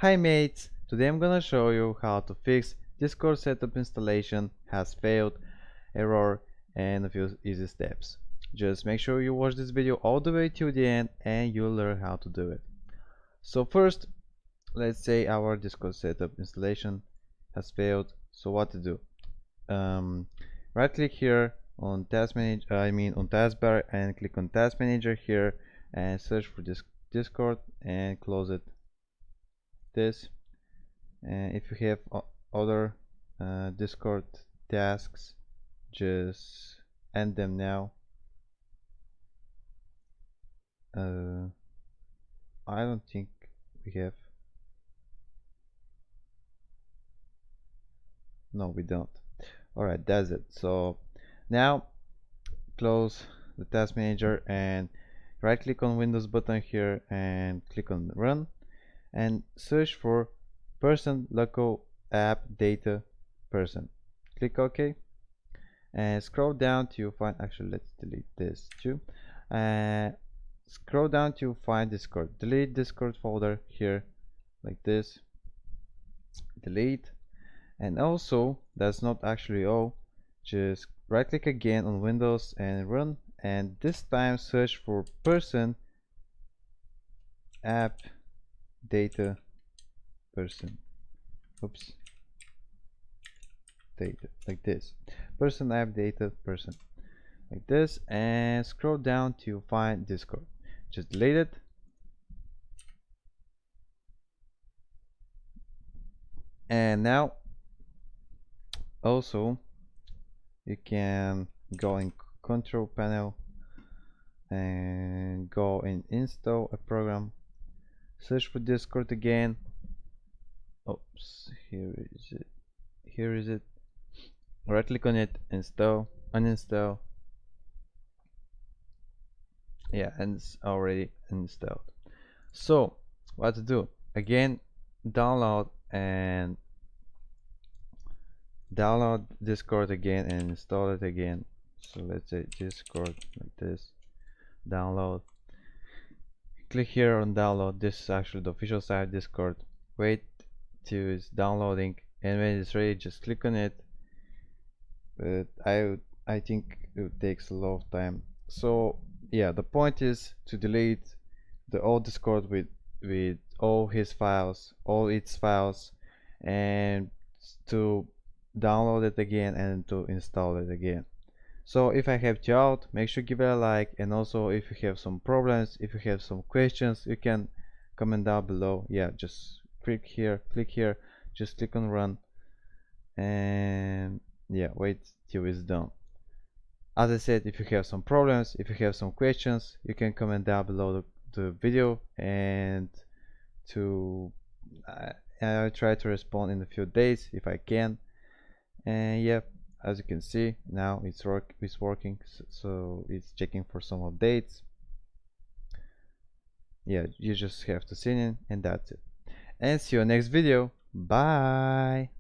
Hi mates, today I'm gonna show you how to fix Discord setup installation has failed, error, and a few easy steps. Just make sure you watch this video all the way to the end and you'll learn how to do it. So first, let's say our Discord setup installation has failed. So what to do? Right click here on task manager, on taskbar, and click on task manager here and search for Discord and close it. This. And if you have other Discord tasks, just end them now. I don't think we have. No, we don't. Alright, that's it. So now close the task manager and right click on Windows button here and click on run and search for person local app data person. Click OK and scroll down to find, actually let's delete this too. Scroll down to find Discord. Delete Discord folder here like this. Delete. And also that's not actually all. Just right click again on Windows and run, and this time search for person app data person. Oops. Data like this. Person app data person like this, and scroll down to find Discord. Just delete it. And now also you can go in control panel and go and install a program. Search for Discord again. Oops, here is it. Right click on it, install, uninstall. Yeah, and it's already installed. So what to do? Again, download Discord again and install it again. So let's say Discord like this. Download. Click here on download. This is actually the official site Discord. Wait till it's downloading, and when it's ready, just click on it. But I think it takes a lot of time. So yeah, the point is to delete the old Discord with all its files, and to download it again and to install it again. So if I helped you out, make sure to give it a like, and also if you have some problems, if you have some questions, you can comment down below. Yeah, just click here, just click on run, and yeah, wait till it's done. As I said, if you have some problems, if you have some questions, you can comment down below the video, and I'll try to respond in a few days if I can. And yeah, as you can see now it's working, so it's checking for some updates. Yeah, you just have to sign in, and that's it. And see you next video. Bye.